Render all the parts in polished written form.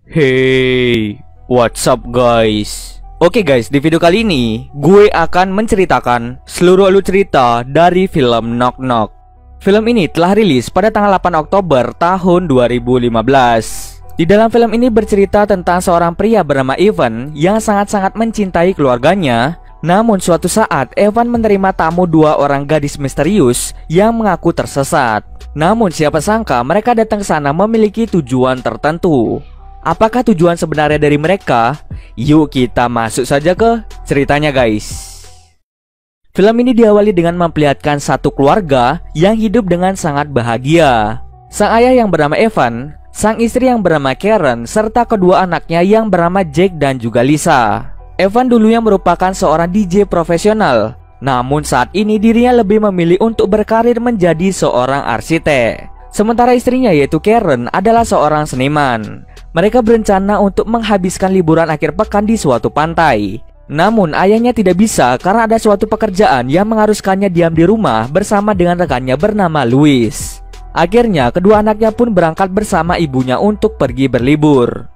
Hey, what's up guys? Oke guys, di video kali ini gue akan menceritakan seluruh alur cerita dari film Knock Knock. Film ini telah rilis pada tanggal 8 Oktober tahun 2015. Di dalam film ini bercerita tentang seorang pria bernama Evan yang sangat-sangat mencintai keluarganya. Namun suatu saat Evan menerima tamu dua orang gadis misterius yang mengaku tersesat. Namun siapa sangka mereka datang ke sana memiliki tujuan tertentu. Apakah tujuan sebenarnya dari mereka? Yuk kita masuk saja ke ceritanya guys. Film ini diawali dengan memperlihatkan satu keluarga yang hidup dengan sangat bahagia. Sang ayah yang bernama Evan, sang istri yang bernama Karen, serta kedua anaknya yang bernama Jake dan juga Lisa. Evan dulunya merupakan seorang DJ profesional. Namun saat ini dirinya lebih memilih untuk berkarir menjadi seorang arsitek. Sementara istrinya yaitu Karen adalah seorang seniman. Mereka berencana untuk menghabiskan liburan akhir pekan di suatu pantai. Namun ayahnya tidak bisa karena ada suatu pekerjaan yang mengharuskannya diam di rumah bersama dengan rekannya bernama Louis. Akhirnya kedua anaknya pun berangkat bersama ibunya untuk pergi berlibur.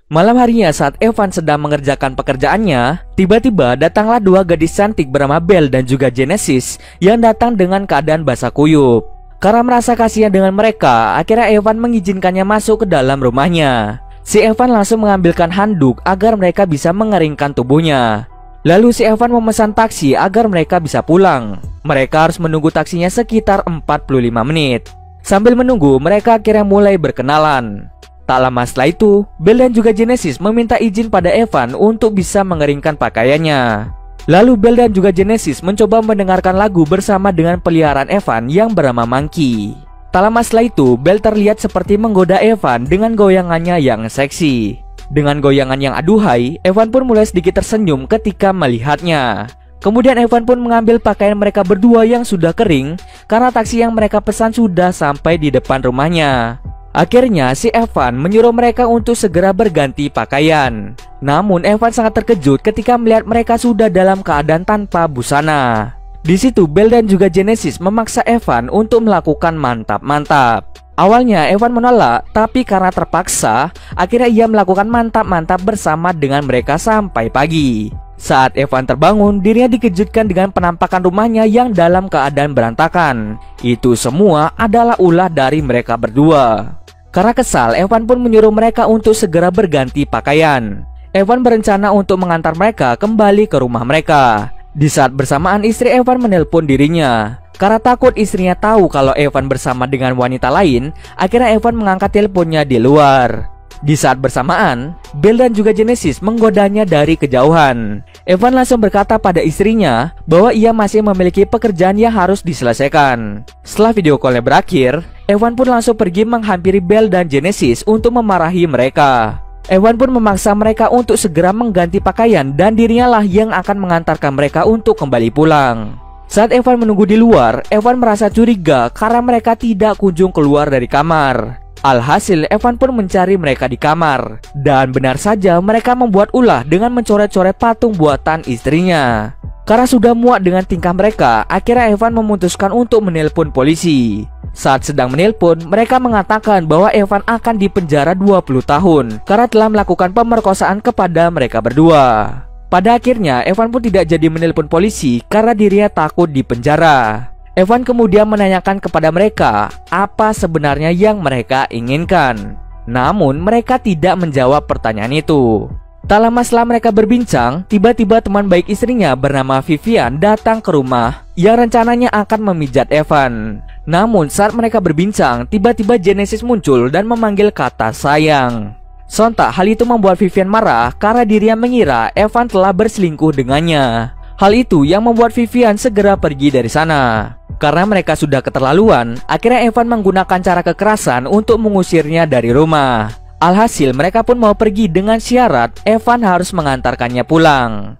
Malam harinya saat Evan sedang mengerjakan pekerjaannya, tiba-tiba datanglah dua gadis cantik bernama Belle dan juga Genesis yang datang dengan keadaan basah kuyup. Karena merasa kasihan dengan mereka, akhirnya Evan mengizinkannya masuk ke dalam rumahnya. Si Evan langsung mengambilkan handuk agar mereka bisa mengeringkan tubuhnya. Lalu si Evan memesan taksi agar mereka bisa pulang. Mereka harus menunggu taksinya sekitar 45 menit. Sambil menunggu, mereka akhirnya mulai berkenalan. Tak lama setelah itu, Belle dan juga Genesis meminta izin pada Evan untuk bisa mengeringkan pakaiannya. Lalu Belle dan juga Genesis mencoba mendengarkan lagu bersama dengan peliharaan Evan yang bernama Monkey. Tak lama setelah itu, Belle terlihat seperti menggoda Evan dengan goyangannya yang seksi. Dengan goyangan yang aduhai, Evan pun mulai sedikit tersenyum ketika melihatnya. Kemudian Evan pun mengambil pakaian mereka berdua yang sudah kering karena taksi yang mereka pesan sudah sampai di depan rumahnya. Akhirnya si Evan menyuruh mereka untuk segera berganti pakaian. Namun Evan sangat terkejut ketika melihat mereka sudah dalam keadaan tanpa busana. Di situ Belle dan juga Genesis memaksa Evan untuk melakukan mantap-mantap. Awalnya Evan menolak, tapi karena terpaksa, akhirnya ia melakukan mantap-mantap bersama dengan mereka sampai pagi. Saat Evan terbangun, dirinya dikejutkan dengan penampakan rumahnya yang dalam keadaan berantakan. Itu semua adalah ulah dari mereka berdua. Karena kesal, Evan pun menyuruh mereka untuk segera berganti pakaian. Evan berencana untuk mengantar mereka kembali ke rumah mereka. Di saat bersamaan, istri Evan menelpon dirinya. Karena takut istrinya tahu kalau Evan bersama dengan wanita lain, akhirnya Evan mengangkat teleponnya di luar. Di saat bersamaan, Belle dan juga Genesis menggodanya dari kejauhan. Evan langsung berkata pada istrinya bahwa ia masih memiliki pekerjaan yang harus diselesaikan. Setelah video callnya berakhir, Evan pun langsung pergi menghampiri Belle dan Genesis untuk memarahi mereka. Evan pun memaksa mereka untuk segera mengganti pakaian dan dirinya lah yang akan mengantarkan mereka untuk kembali pulang. Saat Evan menunggu di luar, Evan merasa curiga karena mereka tidak kunjung keluar dari kamar. Alhasil Evan pun mencari mereka di kamar. Dan benar saja mereka membuat ulah dengan mencoret-coret patung buatan istrinya. Karena sudah muak dengan tingkah mereka, akhirnya Evan memutuskan untuk menelpon polisi. Saat sedang menelpon, mereka mengatakan bahwa Evan akan dipenjara 20 tahun karena telah melakukan pemerkosaan kepada mereka berdua. Pada akhirnya Evan pun tidak jadi menelpon polisi karena dirinya takut dipenjara. Evan kemudian menanyakan kepada mereka apa sebenarnya yang mereka inginkan. Namun mereka tidak menjawab pertanyaan itu. Tak lama setelah mereka berbincang, tiba-tiba teman baik istrinya bernama Vivian datang ke rumah yang rencananya akan memijat Evan. Namun saat mereka berbincang, tiba-tiba Genesis muncul dan memanggil kata sayang. Sontak hal itu membuat Vivian marah karena dirinya mengira Evan telah berselingkuh dengannya. Hal itu yang membuat Vivian segera pergi dari sana. Karena mereka sudah keterlaluan, akhirnya Evan menggunakan cara kekerasan untuk mengusirnya dari rumah. Alhasil mereka pun mau pergi dengan syarat Evan harus mengantarkannya pulang.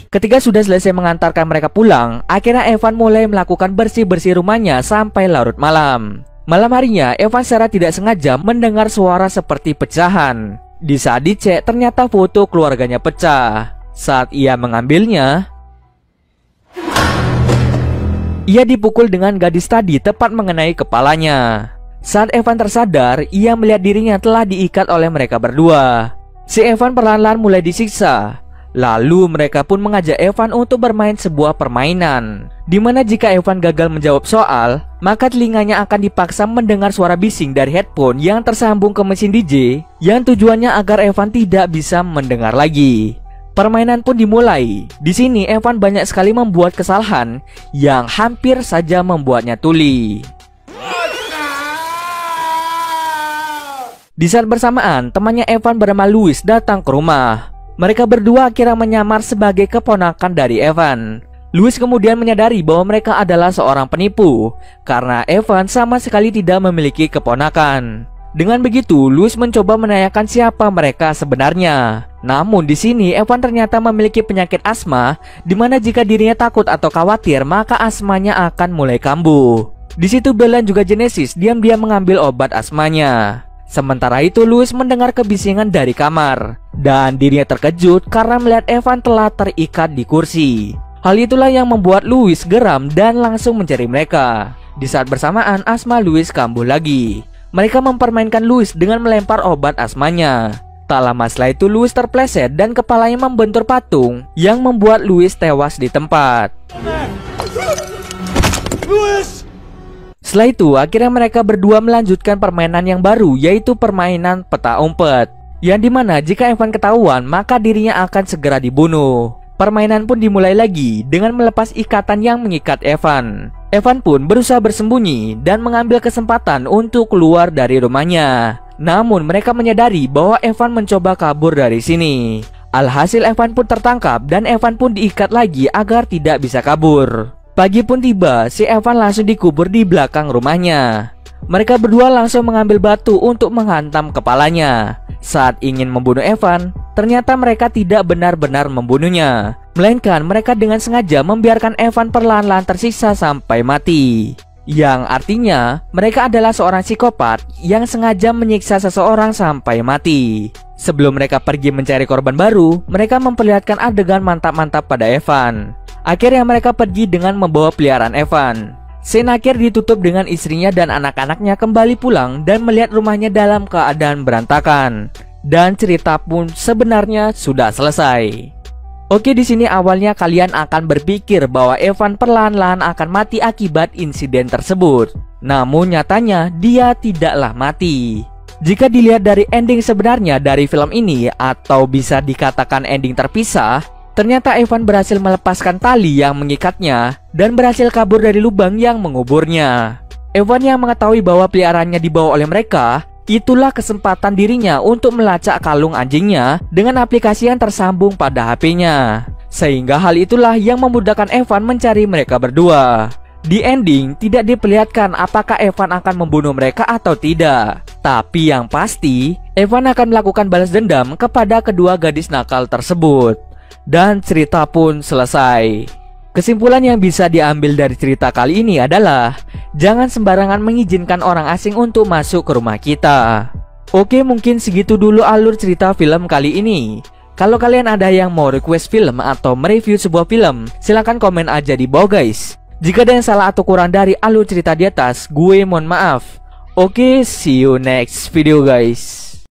Ketika sudah selesai mengantarkan mereka pulang, akhirnya Evan mulai melakukan bersih-bersih rumahnya sampai larut malam. Malam harinya, Evan secara tidak sengaja mendengar suara seperti pecahan. Di saat dicek, ternyata foto keluarganya pecah. Saat ia mengambilnya, Ia dipukul dengan gadis tadi tepat mengenai kepalanya. Saat Evan tersadar, ia melihat dirinya telah diikat oleh mereka berdua. Si Evan perlahan-lahan mulai disiksa. Lalu mereka pun mengajak Evan untuk bermain sebuah permainan, di mana jika Evan gagal menjawab soal, maka telinganya akan dipaksa mendengar suara bising dari headphone yang tersambung ke mesin DJ, yang tujuannya agar Evan tidak bisa mendengar lagi. Permainan pun dimulai. Di sini Evan banyak sekali membuat kesalahan yang hampir saja membuatnya tuli. Di saat bersamaan, temannya Evan bernama Louis datang ke rumah. Mereka berdua akhirnya menyamar sebagai keponakan dari Evan. Louis kemudian menyadari bahwa mereka adalah seorang penipu karena Evan sama sekali tidak memiliki keponakan. Dengan begitu, Louis mencoba menanyakan siapa mereka sebenarnya. Namun di sini Evan ternyata memiliki penyakit asma, di mana jika dirinya takut atau khawatir, maka asmanya akan mulai kambuh. Di situ Bell dan juga Genesis diam-diam mengambil obat asmanya. Sementara itu Louis mendengar kebisingan dari kamar, dan dirinya terkejut karena melihat Evan telah terikat di kursi. Hal itulah yang membuat Louis geram dan langsung mencari mereka. Di saat bersamaan, asma Louis kambuh lagi. Mereka mempermainkan Louis dengan melempar obat asmanya. Tak lama setelah itu Louis terpleset dan kepalanya membentur patung, yang membuat Louis tewas di tempat. Louis! Setelah itu, akhirnya mereka berdua melanjutkan permainan yang baru, yaitu permainan peta umpet, yang dimana jika Evan ketahuan, maka dirinya akan segera dibunuh. Permainan pun dimulai lagi dengan melepas ikatan yang mengikat Evan. Evan pun berusaha bersembunyi dan mengambil kesempatan untuk keluar dari rumahnya. Namun mereka menyadari bahwa Evan mencoba kabur dari sini. Alhasil Evan pun tertangkap dan Evan pun diikat lagi agar tidak bisa kabur. Pagi pun tiba, si Evan langsung dikubur di belakang rumahnya. Mereka berdua langsung mengambil batu untuk menghantam kepalanya. Saat ingin membunuh Evan, ternyata mereka tidak benar-benar membunuhnya, melainkan mereka dengan sengaja membiarkan Evan perlahan-lahan tersiksa sampai mati. Yang artinya, mereka adalah seorang psikopat yang sengaja menyiksa seseorang sampai mati. Sebelum mereka pergi mencari korban baru, mereka memperlihatkan adegan mantap-mantap pada Evan. Akhirnya mereka pergi dengan membawa peliharaan Evan. Scene akhir ditutup dengan istrinya dan anak-anaknya kembali pulang dan melihat rumahnya dalam keadaan berantakan. Dan cerita pun sebenarnya sudah selesai. Oke, di sini awalnya kalian akan berpikir bahwa Evan perlahan-lahan akan mati akibat insiden tersebut. Namun nyatanya dia tidaklah mati. Jika dilihat dari ending sebenarnya dari film ini, atau bisa dikatakan ending terpisah, ternyata Evan berhasil melepaskan tali yang mengikatnya dan berhasil kabur dari lubang yang menguburnya. Evan yang mengetahui bahwa peliharaannya dibawa oleh mereka, itulah kesempatan dirinya untuk melacak kalung anjingnya dengan aplikasi yang tersambung pada HP-nya. Sehingga hal itulah yang memudahkan Evan mencari mereka berdua. Di ending tidak diperlihatkan apakah Evan akan membunuh mereka atau tidak. Tapi yang pasti, Evan akan melakukan balas dendam kepada kedua gadis nakal tersebut. Dan cerita pun selesai. Kesimpulan yang bisa diambil dari cerita kali ini adalah jangan sembarangan mengizinkan orang asing untuk masuk ke rumah kita. Oke, mungkin segitu dulu alur cerita film kali ini. Kalau kalian ada yang mau request film atau mereview sebuah film, silahkan komen aja di bawah guys. Jika ada yang salah atau kurang dari alur cerita di atas, gue mohon maaf. Oke, see you next video guys.